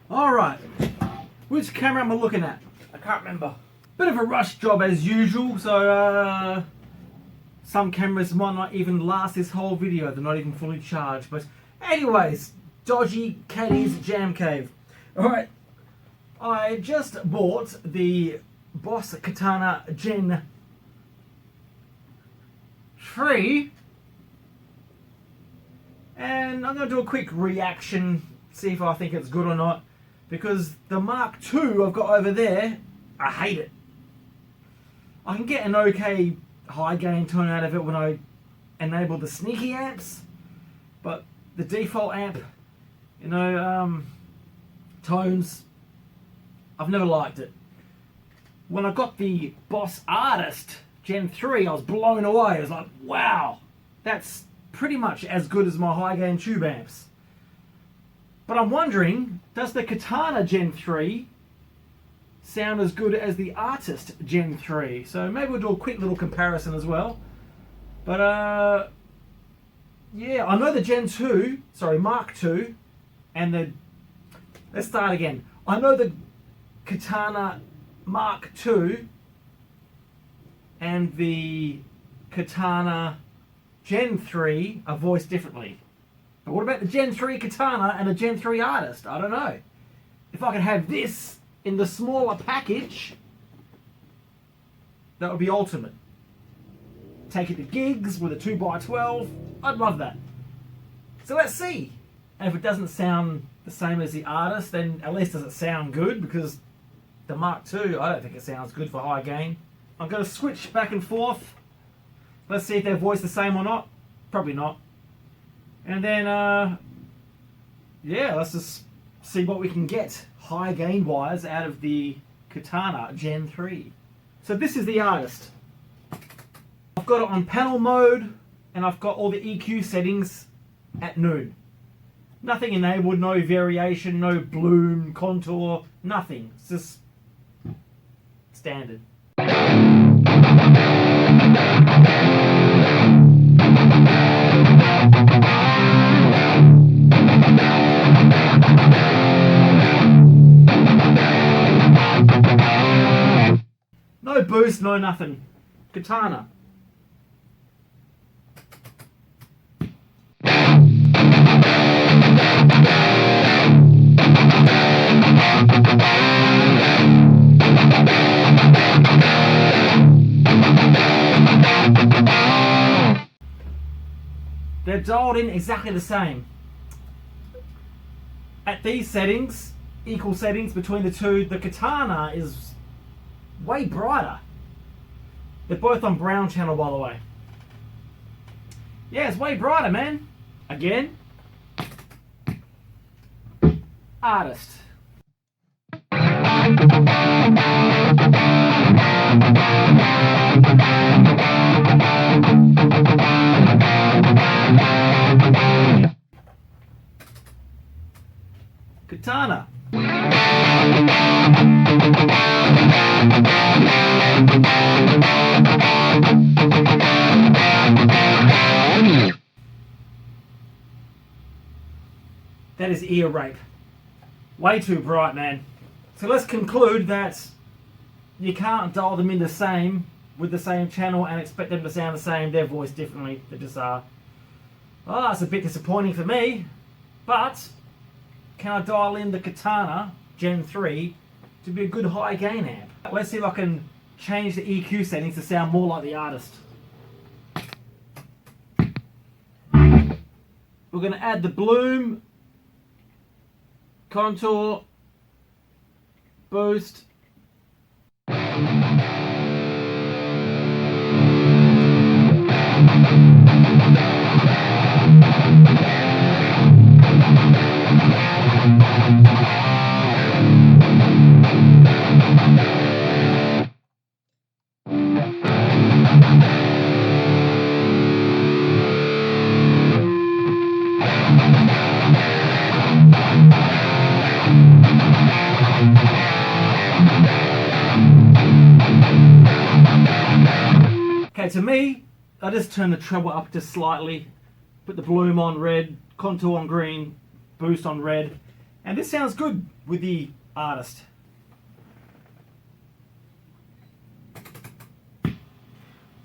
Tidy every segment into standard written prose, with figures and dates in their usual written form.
Alright, which camera am I looking at? I can't remember. Bit of a rush job as usual, so some cameras might not even last this whole video, they're not even fully charged. But anyways, dodgy Katie's Jam Cave. Alright, I just bought the Boss Katana Gen3, and I'm going to do a quick reaction, see if I think it's good or not, because the Mark II I've got over there, I hate it. I can get an okay high gain tone out of it when I enable the sneaky amps, but the default amp, you know, tones, I've never liked it. When I got the Boss Artist Gen 3, I was blown away. I was like, wow, that's pretty much as good as my high gain tube amps. But I'm wondering, does the Katana Gen 3 sound as good as the Artist Gen 3? So maybe we'll do a quick little comparison as well. But yeah, I know the Gen 2, sorry, Mark II, and the, let's start again. I know the Katana Mark II and the Katana Gen 3 are voiced differently. But what about the Gen 3 Katana and the Gen 3 Artist? I don't know. If I could have this in the smaller package, that would be ultimate. Take it to gigs with a 2x12, I'd love that. So let's see. And if it doesn't sound the same as the Artist, then at least does it sound good, because the Mark II, I don't think it sounds good for high gain. I'm going to switch back and forth. Let's see if they're voiced the same or not. Probably not. And then, yeah, let's just see what we can get high gain wise out of the Katana Gen 3. So this is the Artist. I've got it on panel mode, and I've got all the EQ settings at noon. Nothing enabled, no variation, no bloom, contour, nothing. It's just standard. No boost, no nothing. Katana. They're dialed in exactly the same. At these settings, equal settings between the two, the Katana is way brighter. They're both on brown channel, by the way. Yeah, it's way brighter, man. Again, Artist. Katana. That is ear rape. Way too bright, man. So let's conclude that you can't dial them in the same with the same channel and expect them to sound the same. They're voiced differently. They just are. Well, that's a bit disappointing for me. But can I dial in the Katana Gen 3 to be a good high gain amp? Let's see if I can change the EQ settings to sound more like the Artist. We're going to add the bloom, contour, boost. Okay, to me, I just turn the treble up just slightly, put the bloom on red, contour on green, boost on red, And this sounds good with the Artist.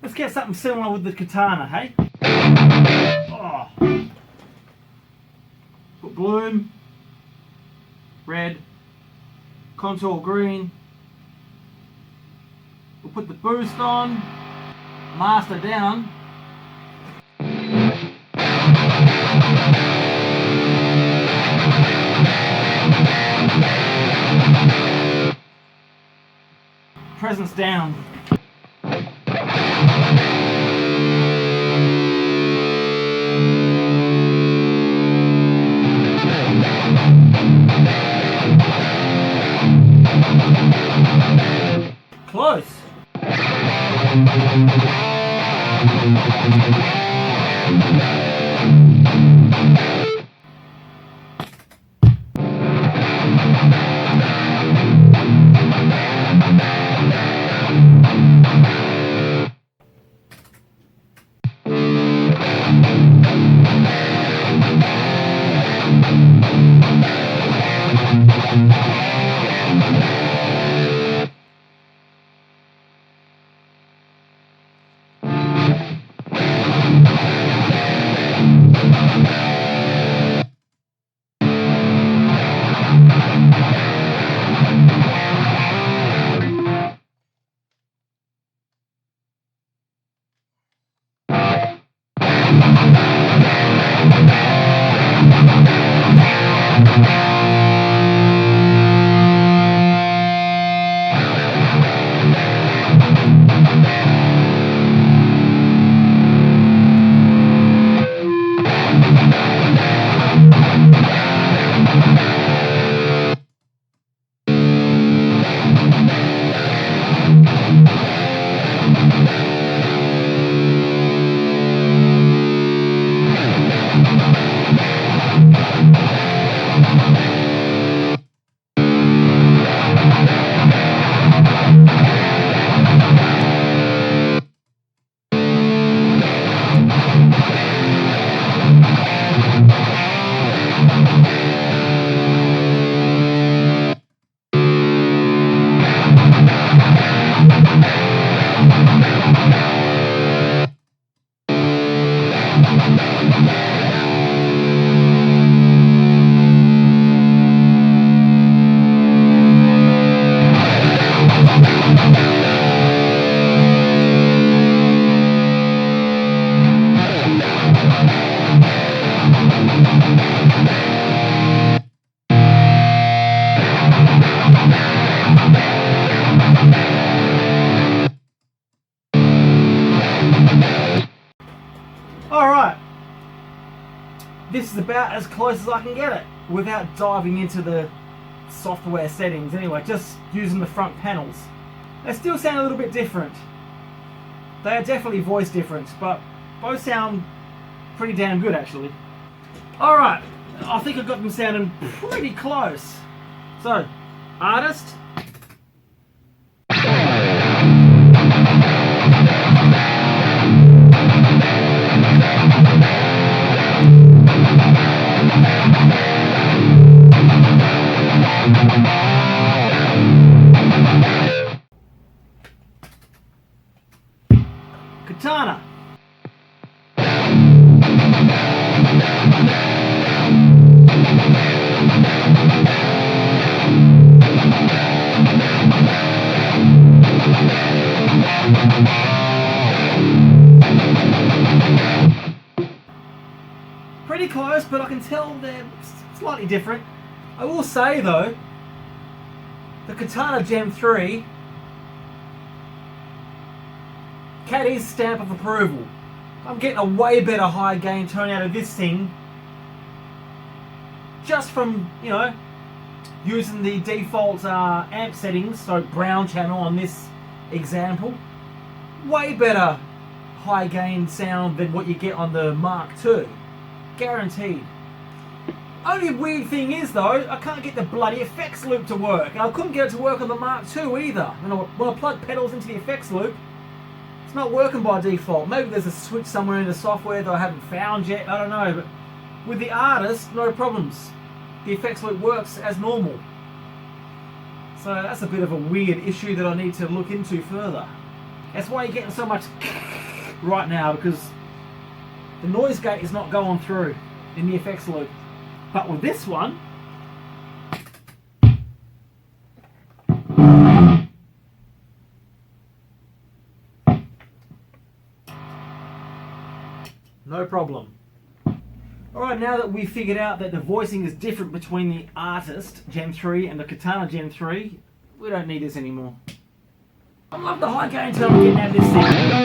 Let's get something similar with the Katana, hey? Oh. Put bloom, red, contour green. We'll put the boost on, master down. Presence down. Close. Alright, this is about as close as I can get it without diving into the software settings anyway, just using the front panels. They still sound a little bit different. They are definitely voice different, but both sound pretty damn good actually. Alright, I think I've got them sounding pretty close. So, Artist. Katana. Pretty close, but I can tell they're slightly different. I will say though, the Katana Gen3 Caddy's stamp of approval. I'm getting a way better high gain tone out of this thing just from, you know, using the default amp settings, so brown channel on this example. Way better high gain sound than what you get on the Mark II. Guaranteed. Only weird thing is though, I can't get the bloody effects loop to work. And I couldn't get it to work on the Mark II either. When I plug pedals into the effects loop, it's not working by default. Maybe there's a switch somewhere in the software that I haven't found yet, I don't know. But with the Artist, no problems. the effects loop works as normal. So that's a bit of a weird issue that I need to look into further. That's why you're getting so much right now, because the noise gate is not going through in the effects loop. But with this one, no problem. Alright, now that we've figured out that the voicing is different between the Artist Gen 3 and the Katana Gen 3, we don't need this anymore. I love the high gain tone I'm getting out of this thing.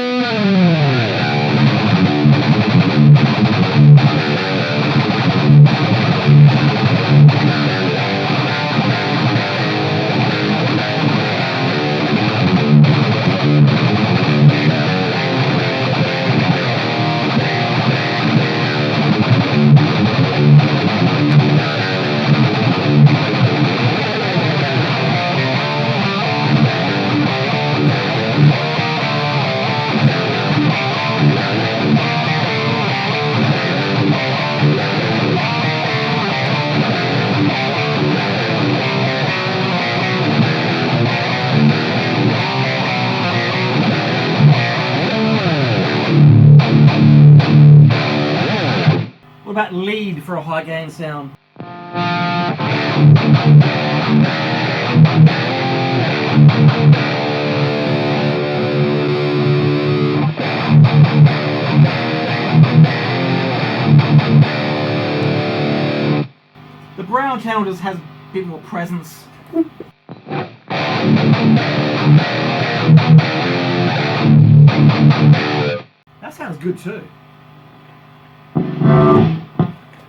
What about lead for a high gain sound? The brown channel just has a bit more presence. That sounds good too.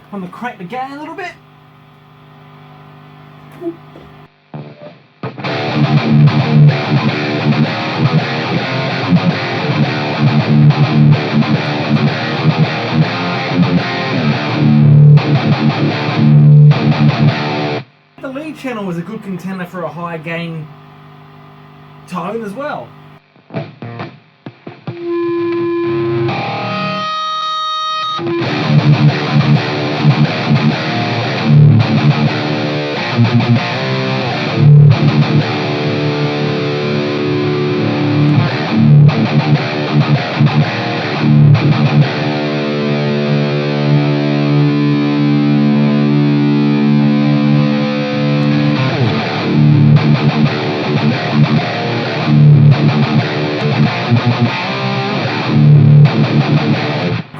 I'm going to crank the gain a little bit. The lead channel is a good contender for a high gain tone as well.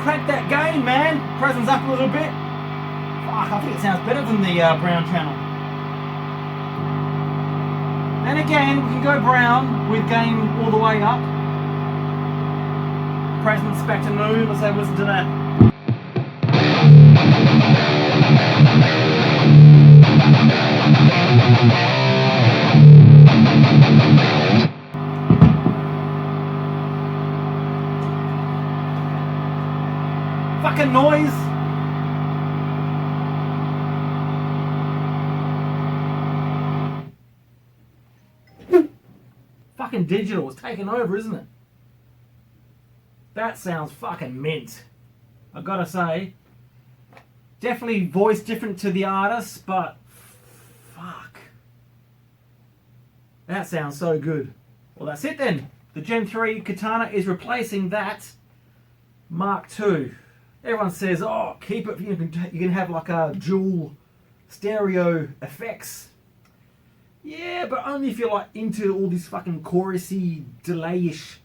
Crank that gain, man. Presence up a little bit. Fuck, I think it sounds better than the brown channel. And again, we can go brown with gain all the way up. Presence back to new. Let's have a listen to that. Fucking noise. Fucking digital is taking over, isn't it? That sounds fucking mint. I gotta say, definitely voice different to the artist, but fuck, that sounds so good. Well, that's it then. The Gen 3 Katana is replacing that Mark II. Everyone says, oh, keep it, you can have like a dual stereo effects. Yeah, but only if you're like into all this fucking chorusy, delay-ish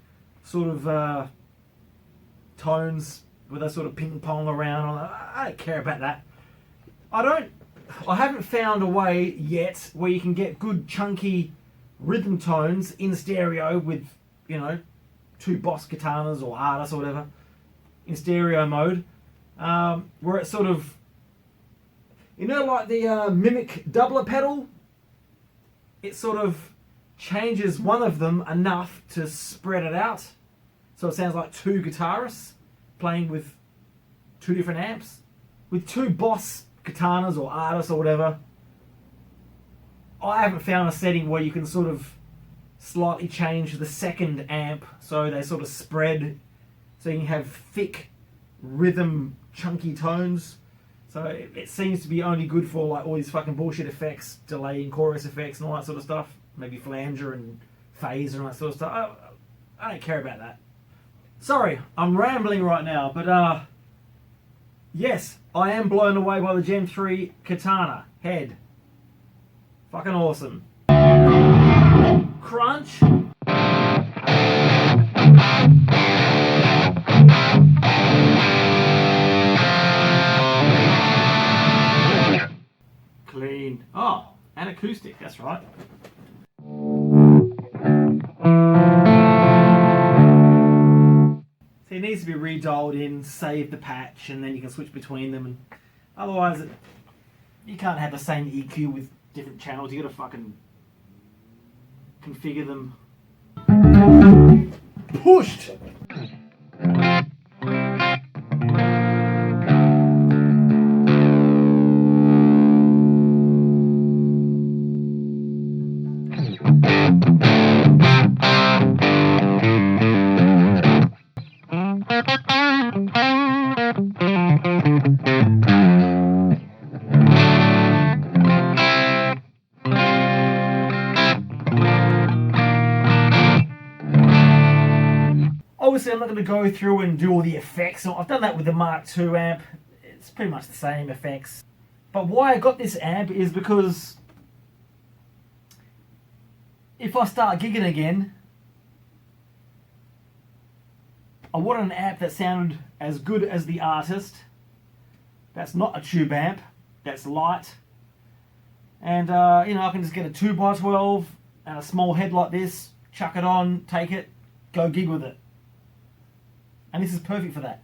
sort of tones where they sort of ping pong around. I don't care about that. I haven't found a way yet where you can get good chunky rhythm tones in stereo with, you know, two Boss katanas or artists or whatever in stereo mode, where it's sort of, you know, like the Mimic doubler pedal. It sort of changes one of them enough to spread it out, so it sounds like two guitarists playing with two different amps. With two Boss katanas or artists or whatever, I haven't found a setting where you can sort of slightly change the second amp so they sort of spread, so you can have thick rhythm chunky tones. So it seems to be only good for like all these fucking bullshit effects, delay and chorus effects and all that sort of stuff. Maybe flanger and phase and all that sort of stuff. I don't care about that. Sorry, I'm rambling right now, but yes, I am blown away by the Gen 3 Katana head. Fucking awesome. Crunch. Clean. Oh, and acoustic, that's right. So it needs to be redialed in, save the patch, and then you can switch between them. And otherwise, you can't have the same EQ with different channels. You gotta fucking configure them. Pushed! Obviously, I'm not going to go through and do all the effects. I've done that with the Mark II amp. It's pretty much the same effects. But why I got this amp is because if I start gigging again, I wanted an amp that sounded as good as the artist. That's not a tube amp. That's light. And, you know, I can just get a 2x12 and a small head like this, chuck it on, take it, go gig with it. And this is perfect for that.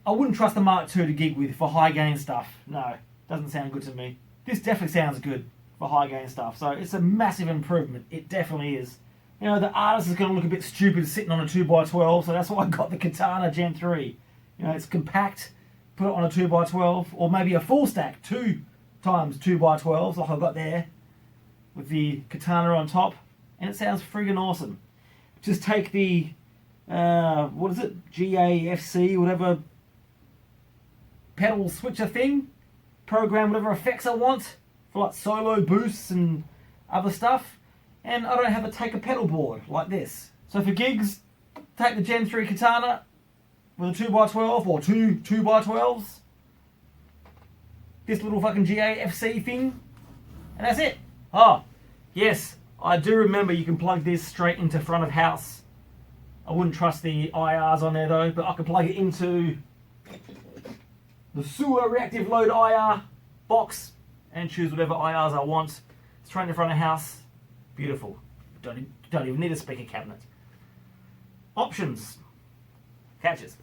I wouldn't trust the Mark II to gig with for high gain stuff. No, doesn't sound good to me. This definitely sounds good for high gain stuff. So it's a massive improvement. It definitely is. You know, the artist is going to look a bit stupid sitting on a 2x12, so that's why I got the Katana Gen3. You know, it's compact, put it on a 2x12, or maybe a full stack, 2 times 2x12s like I've got there, with the Katana on top, and it sounds friggin' awesome. Just take the what is it, GAFC, whatever pedal switcher thing, program whatever effects I want for like solo boosts and other stuff, and I don't have to take a pedal board like this. So for gigs, take the Gen 3 Katana with a 2x12 or two 2x12s, this little fucking GAFC thing, and that's it. Oh, yes, I do remember you can plug this straight into front of house. I wouldn't trust the IRs on there though, but I can plug it into the sewer reactive load IR box and choose whatever IRs I want. Straight in front of house. Beautiful. Don't even need a speaker cabinet. Options. Catches.